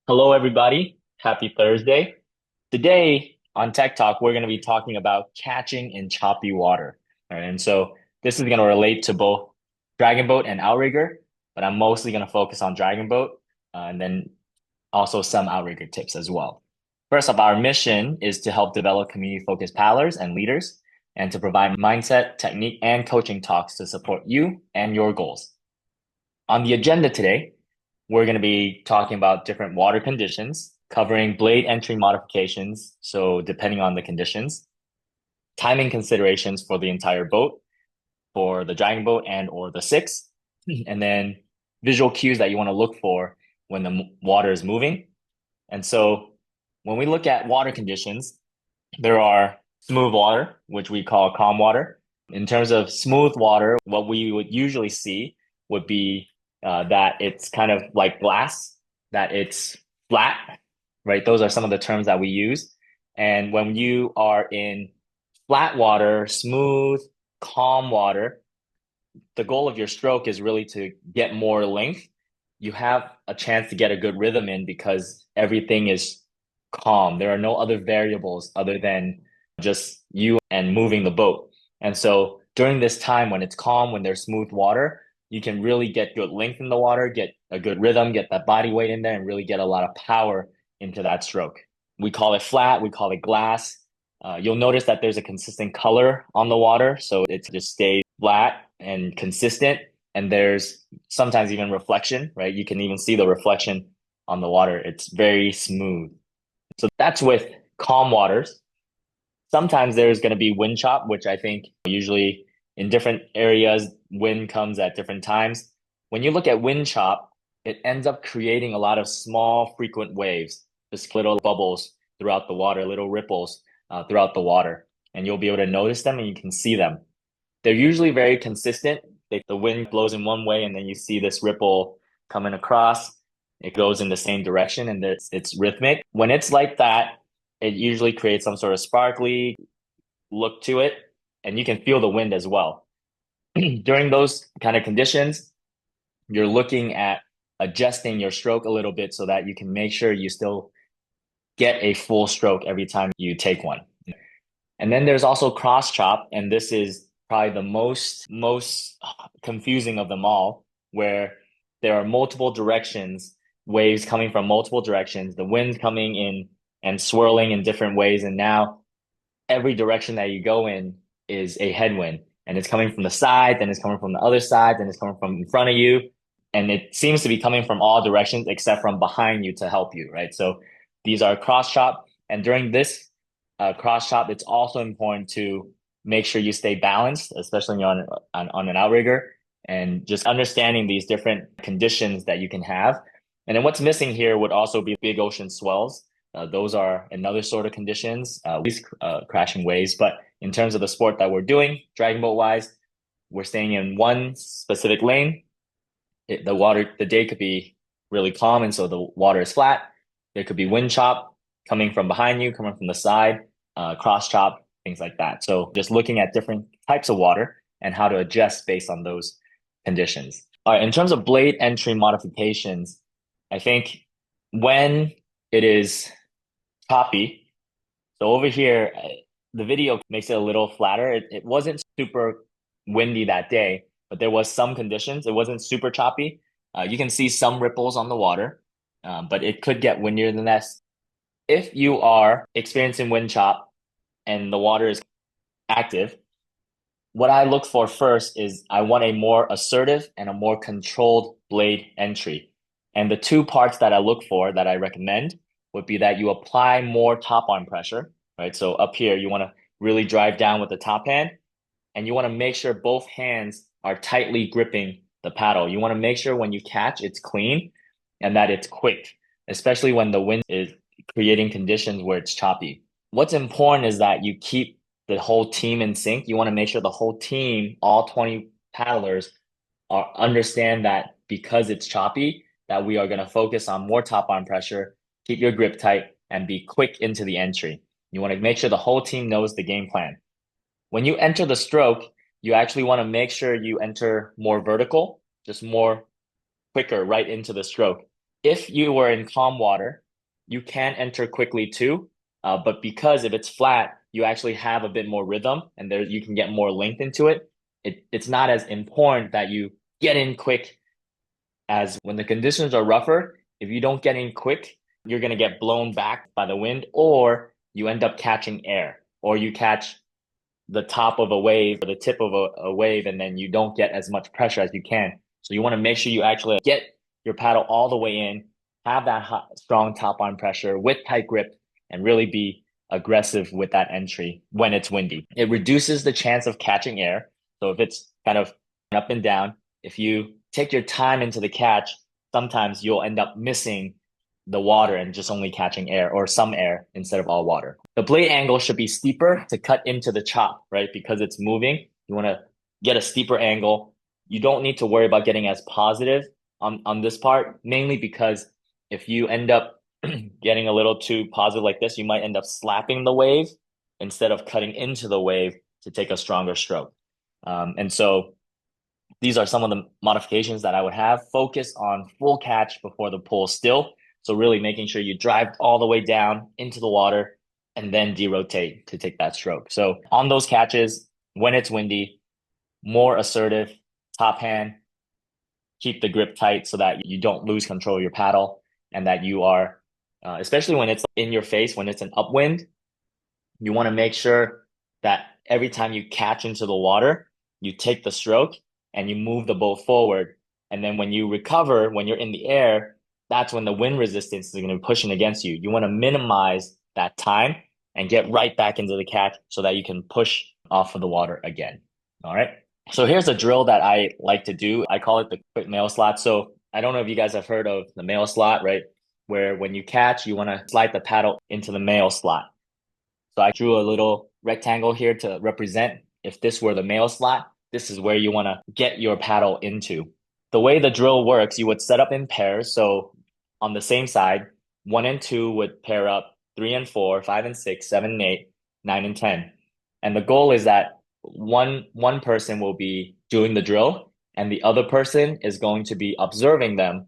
Hello, everybody. Happy Thursday. Today on Tech Talk, we're going to be talking about catching in choppy water. All right, and so this is going to relate to both dragonboat and outrigger, but I'm mostly going to focus on dragonboat and then also some outrigger tips as well. First up, our mission is to help develop community-focused paddlers and leaders and to provide mindset, technique, and coaching talks to support you and your goals. On the agenda today, we're going to be talking about different water conditions, covering blade entry modifications. So depending on the conditions, timing considerations for the entire boat, for the dragon boat and or the six, and then visual cues that you want to look for when the water is moving. And so when we look at water conditions, there are smooth water, which we call calm water. In terms of smooth water, what we would usually see would be that it's kind of like glass, that it's flat, right? Those are some of the terms that we use. And when you are in flat water, smooth, calm water, the goal of your stroke is really to get more length. You have a chance to get a good rhythm in because everything is calm. There are no other variables other than just you and moving the boat. And so during this time when it's calm, when there's smooth water, you can really get good length in the water, get a good rhythm, get that body weight in there, and really get a lot of power into that stroke. We call it flat, we call it glass. You'll notice that there's a consistent color on the water, so it just stays flat and consistent. And there's sometimes even reflection, right? You can even see the reflection on the water. It's very smooth. So that's with calm waters. Sometimes there's going to be wind chop, which I think usually in different areas, wind comes at different times. When you look at wind chop, it ends up creating a lot of small, frequent waves, just little bubbles throughout the water, little ripples throughout the water. And you'll be able to notice them and you can see them. They're usually very consistent. The wind blows in one way, and then you see this ripple coming across. It goes in the same direction, and it's rhythmic. When it's like that, it usually creates some sort of sparkly look to it, and you can feel the wind as well. During those kind of conditions, you're looking at adjusting your stroke a little bit so that you can make sure you still get a full stroke every time you take one. And then there's also cross chop, and this is probably the most confusing of them all, where there are multiple directions, waves coming from multiple directions, the wind's coming in and swirling in different ways, and now every direction that you go in is a headwind, and it's coming from the side, then it's coming from the other side, then it's coming from in front of you, and it seems to be coming from all directions except from behind you to help you, right? So these are cross chop, and during this cross chop, it's also important to make sure you stay balanced, especially on an outrigger, and just understanding these different conditions that you can have. And then what's missing here would also be big ocean swells. Those are another sort of conditions, these crashing waves. But in terms of the sport that we're doing, dragon boat wise, we're staying in one specific lane. The day could be really calm, and so the water is flat. There could be wind chop coming from behind you, coming from the side, cross chop, things like that. So just looking at different types of water and how to adjust based on those conditions. All right, in terms of blade entry modifications, I think when it is choppy, so over here, the video makes it a little flatter. It wasn't super windy that day, but there was some conditions. It wasn't super choppy. You can see some ripples on the water, but it could get windier than that. If you are experiencing wind chop and the water is active, what I look for first is I want a more assertive and a more controlled blade entry. And the two parts that I look for that I recommend would be that you apply more top arm pressure, right? So up here, you want to really drive down with the top hand, and you want to make sure both hands are tightly gripping the paddle. You want to make sure when you catch, it's clean and that it's quick, especially when the wind is creating conditions where it's choppy. What's important is that you keep the whole team in sync. You want to make sure the whole team, all 20 paddlers, understand that because it's choppy, that we are going to focus on more top arm pressure, keep your grip tight, and be quick into the entry. You want to make sure the whole team knows the game plan. When you enter the stroke, you actually want to make sure you enter more vertical, just more quicker right into the stroke. If you were in calm water, you can enter quickly too. But because if it's flat, you actually have a bit more rhythm and there you can get more length into it. It's not as important that you get in quick as when the conditions are rougher. If you don't get in quick, you're going to get blown back by the wind, or you end up catching air, or you catch the top of a wave or the tip of a wave, and then you don't get as much pressure as you can. So you want to make sure you actually get your paddle all the way in, have that strong top on pressure with tight grip, and really be aggressive with that entry when it's windy. It reduces the chance of catching air. So if it's kind of up and down, if you take your time into the catch, sometimes you'll end up missing the water and just only catching air or some air instead of all water. The blade angle should be steeper to cut into the chop, right? Because it's moving. You want to get a steeper angle. You don't need to worry about getting as positive on this part, mainly because if you end up getting a little too positive like this, you might end up slapping the wave instead of cutting into the wave to take a stronger stroke. And so these are some of the modifications that I would have. Focus on full catch before the pull still. So really making sure you drive all the way down into the water and then derotate to take that stroke. So on those catches, when it's windy, more assertive, top hand, keep the grip tight so that you don't lose control of your paddle and that you are, especially when it's in your face, when it's an upwind, you want to make sure that every time you catch into the water, you take the stroke and you move the boat forward. And then when you recover, when you're in the air, that's when the wind resistance is going to be pushing against you. You want to minimize that time and get right back into the catch so that you can push off of the water again. All right. So here's a drill that I like to do. I call it the quick mail slot. So I don't know if you guys have heard of the mail slot, right? Where when you catch, you want to slide the paddle into the mail slot. So I drew a little rectangle here to represent if this were the mail slot, this is where you want to get your paddle into. The way the drill works, you would set up in pairs. So on the same side, 1 and 2 would pair up, 3 and 4, 5 and 6, 7 and 8, 9 and 10. And the goal is that one person will be doing the drill and the other person is going to be observing them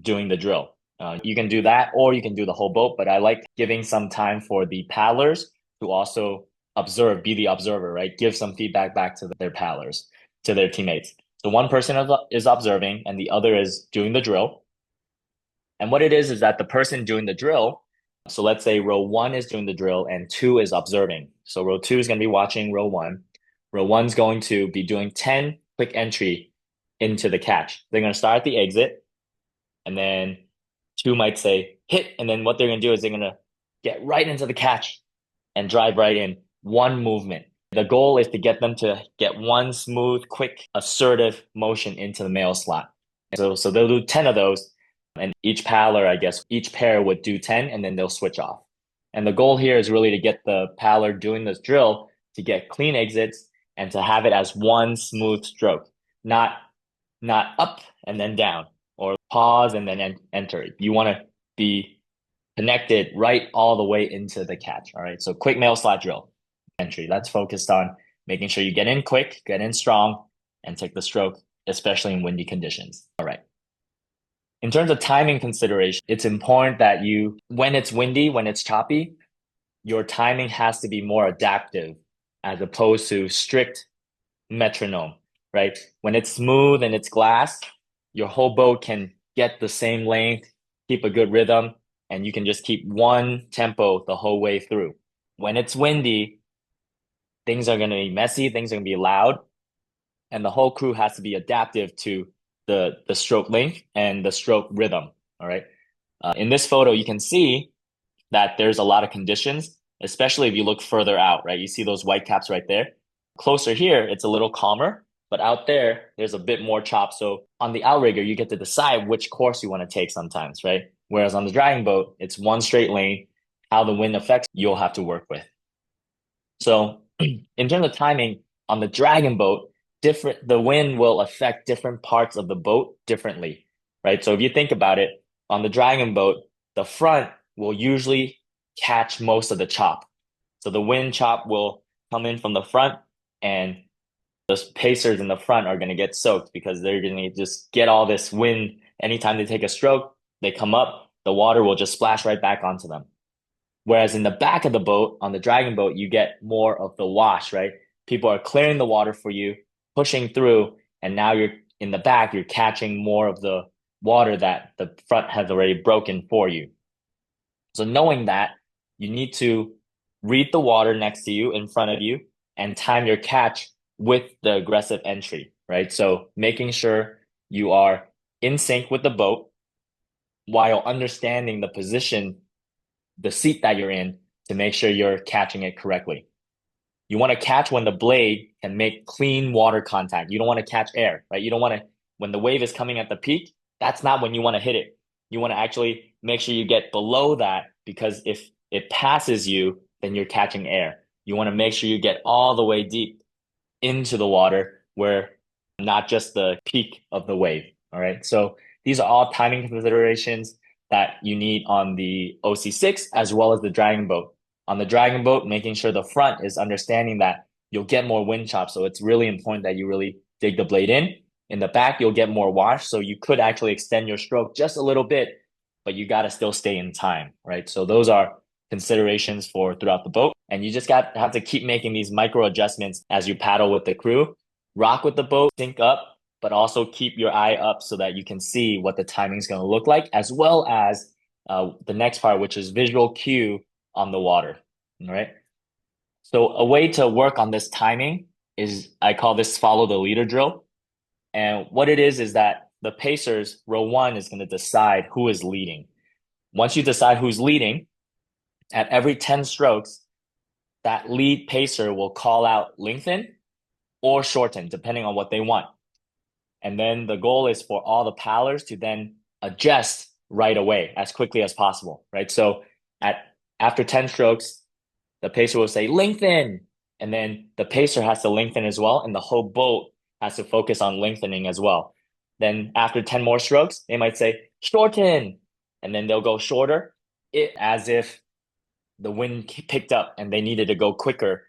doing the drill. You can do that or you can do the whole boat, but I like giving some time for the paddlers to also observe, be the observer, right? Give some feedback back to their paddlers, to their teammates. So one person is observing and the other is doing the drill. And what it is that the person doing the drill, so let's say row 1 is doing the drill and 2 is observing. So row 2 is going to be watching row 1. Row 1 is going to be doing 10 quick entry into the catch. They're going to start at the exit and then 2 might say hit. And then what they're going to do is they're going to get right into the catch and drive right in. One movement. The goal is to get them to get one smooth, quick, assertive motion into the mail slot. So they'll do 10 of those, and each paddler, I guess, each pair would do 10, and then they'll switch off. And the goal here is really to get the paddler doing this drill to get clean exits and to have it as one smooth stroke, not up and then down, or pause and then enter. You want to be connected right all the way into the catch. All right. So quick mail slot drill entry. That's focused on making sure you get in quick, get in strong, and take the stroke, especially in windy conditions. All right. In terms of timing consideration, it's important that when it's windy, when it's choppy, your timing has to be more adaptive as opposed to strict metronome, right? When it's smooth and it's glass, your whole boat can get the same length, keep a good rhythm, and you can just keep one tempo the whole way through. When it's windy, things are going to be messy, things are going to be loud, and the whole crew has to be adaptive to the stroke length and the stroke rhythm. All right. In this photo, you can see that there's a lot of conditions, especially if you look further out, right? You see those white caps right there. Closer here, it's a little calmer, but out there, there's a bit more chop. So on the outrigger, you get to decide which course you want to take sometimes, right? Whereas on the dragon boat, it's one straight lane. How the wind affects, you'll have to work with. So in terms of timing, on the dragon boat, the wind will affect different parts of the boat differently, right? So if you think about it, on the dragon boat, the front will usually catch most of the chop. So the wind chop will come in from the front and the pacers in the front are going to get soaked because they're going to just get all this wind anytime they take a stroke. they come up, the water will just splash right back onto them. Whereas in the back of the boat, on the dragon boat, you get more of the wash, right? People are clearing the water for you, pushing through, and now you're in the back, you're catching more of the water that the front has already broken for you. So knowing that, you need to read the water next to you, in front of you, and time your catch with the aggressive entry, right? So making sure you are in sync with the boat while understanding the position, the seat that you're in to make sure you're catching it correctly. You want to catch when the blade can make clean water contact. You don't want to catch air, right? You don't want to, when the wave is coming at the peak, that's not when you want to hit it. You want to actually make sure you get below that because if it passes you, then you're catching air. You want to make sure you get all the way deep into the water where not just the peak of the wave. All right. So these are all timing considerations that you need on the OC6 as well as the dragon boat. On the dragon boat, making sure the front is understanding that you'll get more wind chop. So it's really important that you really dig the blade in. In the back, you'll get more wash. So you could actually extend your stroke just a little bit, but you got to still stay in time, right? So those are considerations for throughout the boat. And you just have to keep making these micro adjustments as you paddle with the crew, rock with the boat, sync up, but also keep your eye up so that you can see what the timing is going to look like, as well as the next part, which is visual cue on the water. All right. So a way to work on this timing is I call this follow the leader drill. And what it is that the pacers, row one, is going to decide who is leading. Once you decide who's leading, at every 10 strokes, that lead pacer will call out lengthen or shorten, depending on what they want. And then the goal is for all the paddlers to then adjust right away as quickly as possible, right? So after 10 strokes, the pacer will say lengthen, and then the pacer has to lengthen as well, and the whole boat has to focus on lengthening as well. Then after 10 more strokes, they might say shorten, and then they'll go shorter, as if the wind picked up and they needed to go quicker,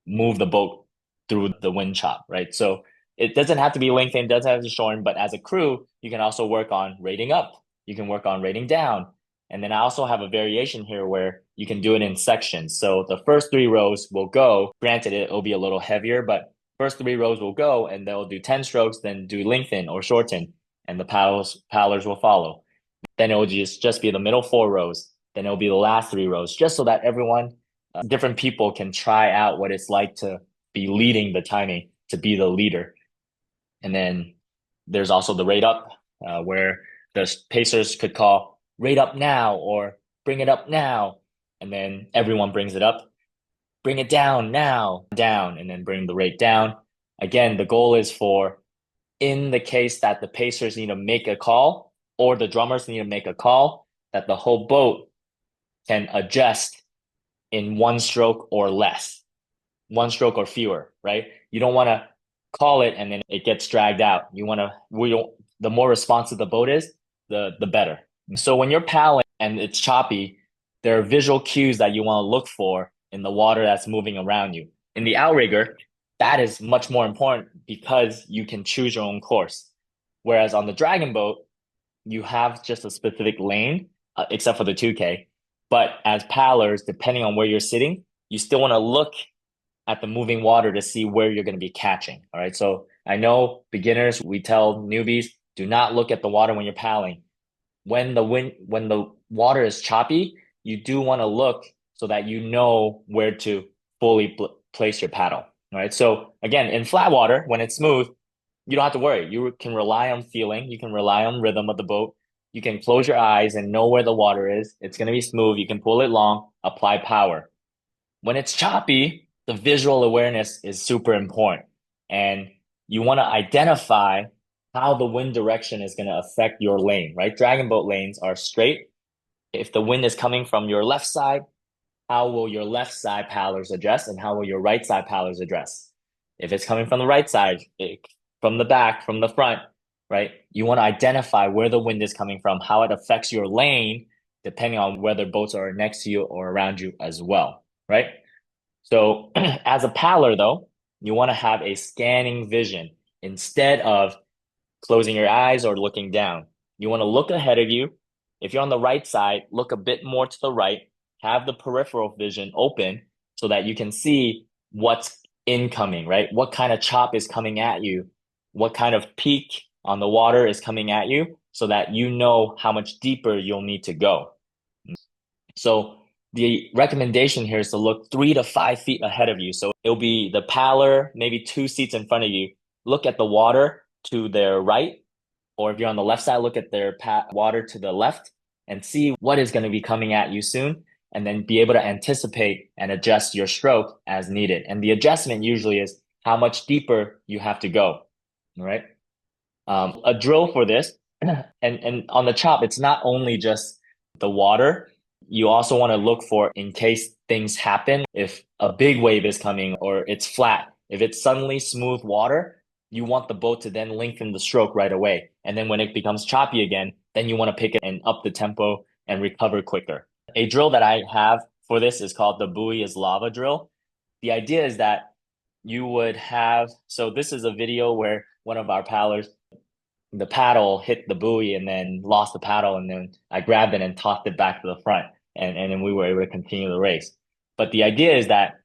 move the boat through the wind chop, right? So it doesn't have to be lengthened, doesn't have to shorten, but as a crew, you can also work on rating up. You can work on rating down. And then I also have a variation here where you can do it in sections. So the first three rows will go, granted it'll be a little heavier, but first three rows will go and they'll do 10 strokes, then do lengthen or shorten, and the paddlers will follow. Then it will just be the middle four rows. Then it'll be the last three rows, just so that everyone, different people can try out what it's like to be leading the timing, to be the leader. And then there's also the rate up, where the pacers could call rate up now or bring it up now. And then everyone brings it up, bring it down now, down, and then bring the rate down. Again, the goal is for, in the case that the pacers need to make a call or the drummers need to make a call, that the whole boat can adjust in one stroke or less, one stroke or fewer, right? You don't want to call it and then it gets dragged out. The more responsive the boat is, the better. So when you're paddling and it's choppy, there are visual cues that you want to look for in the water that's moving around you. In the outrigger, that is much more important because you can choose your own course. Whereas on the dragon boat, you have just a specific lane, except for the 2K. But as paddlers, depending on where you're sitting, you still want to look at the moving water to see where you're going to be catching. All right. So I know beginners, we tell newbies, do not look at the water when you're paddling. When the water is choppy, you do want to look so that you know where to fully place your paddle. All right. So again, in flat water, when it's smooth, you don't have to worry. You can rely on feeling. You can rely on rhythm of the boat. You can close your eyes and know where the water is. It's going to be smooth. You can pull it long, apply power. When it's choppy, the visual awareness is super important. And you want to identify how the wind direction is going to affect your lane, right? Dragon boat lanes are straight. If the wind is coming from your left side, how will your left side paddlers address and how will your right side paddlers address? If it's coming from the right side, from the back, from the front, right? You want to identify where the wind is coming from, how it affects your lane, depending on whether boats are next to you or around you as well, right? So as a paddler, though, you want to have a scanning vision instead of closing your eyes or looking down. You want to look ahead of you if you're on the right side, look a bit more to the right, have the peripheral vision open so that you can see what's incoming, right? What kind of chop is coming at you? What kind of peak on the water is coming at you so that you know how much deeper you'll need to go. So the recommendation here is to look 3 to 5 feet ahead of you. So it'll be the paddler, maybe 2 seats in front of you. Look at the water to their right, or if you're on the left side, look at their water to the left and see what is going to be coming at you soon, and then be able to anticipate and adjust your stroke as needed. And the adjustment usually is how much deeper you have to go. All right. A drill for this, and on the chop, it's not only just the water. You also want to look for in case things happen. If a big wave is coming or it's flat, if it's suddenly smooth water, you want the boat to then lengthen the stroke right away. And then when it becomes choppy again, then you want to pick it and up the tempo and recover quicker. A drill that I have for this is called the buoy is lava drill. The idea is that you would have, so this is a video where one of our paddlers, the paddle hit the buoy and then lost the paddle, and then I grabbed it and tossed it back to the front, and then we were able to continue the race. But the idea is that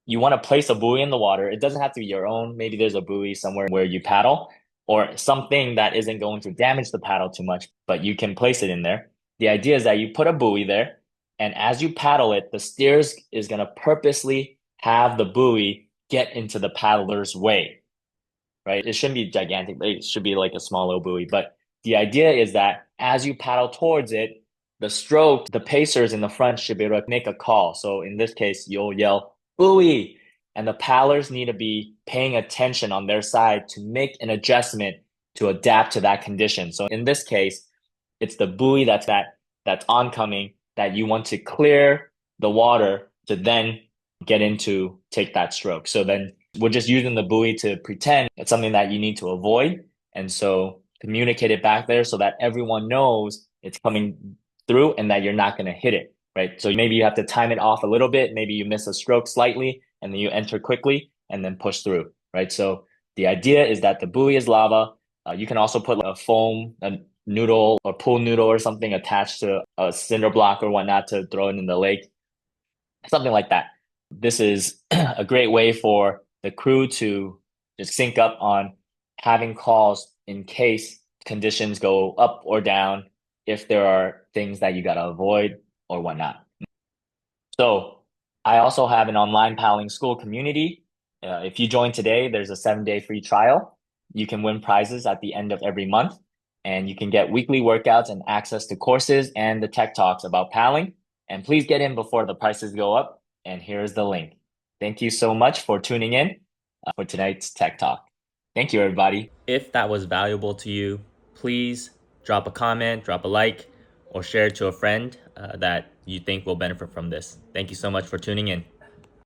you want to place a buoy in the water. It doesn't have to be your own. Maybe there's a buoy somewhere where you paddle or something that isn't going to damage the paddle too much, but you can place it in there. The idea is that you put a buoy there, and as you paddle it, the steers is going to purposely have the buoy get into the paddler's way, right? It shouldn't be gigantic, but it should be like a small little buoy. But the idea is that as you paddle towards it, the stroke, the pacers in the front should be able to make a call. So in this case, you'll yell, buoy. And the paddlers need to be paying attention on their side to make an adjustment to adapt to that condition. So in this case, it's the buoy that's oncoming that you want to clear the water to then get into take that stroke. So then we're just using the buoy to pretend it's something that you need to avoid. And so communicate it back there so that everyone knows it's coming through and that you're not going to hit it, right? So maybe you have to time it off a little bit. Maybe you miss a stroke slightly and then you enter quickly and then push through, right? So the idea is that the buoy is lava. You can also put a foam, a noodle or pool noodle or something attached to a cinder block or whatnot to throw it in the lake, something like that. This is a great way for the crew to just sync up on having calls in case conditions go up or down, if there are things that you got to avoid or whatnot. So I also have an online paddling school community. If you join today, there's a 7-day free trial. You can win prizes at the end of every month, and you can get weekly workouts and access to courses and the tech talks about paddling. And please get in before the prices go up. And here's the link. Thank you so much for tuning in for tonight's Tech Talk. Thank you, everybody. If that was valuable to you, please drop a comment, drop a like, or share it to a friend that you think will benefit from this. Thank you so much for tuning in.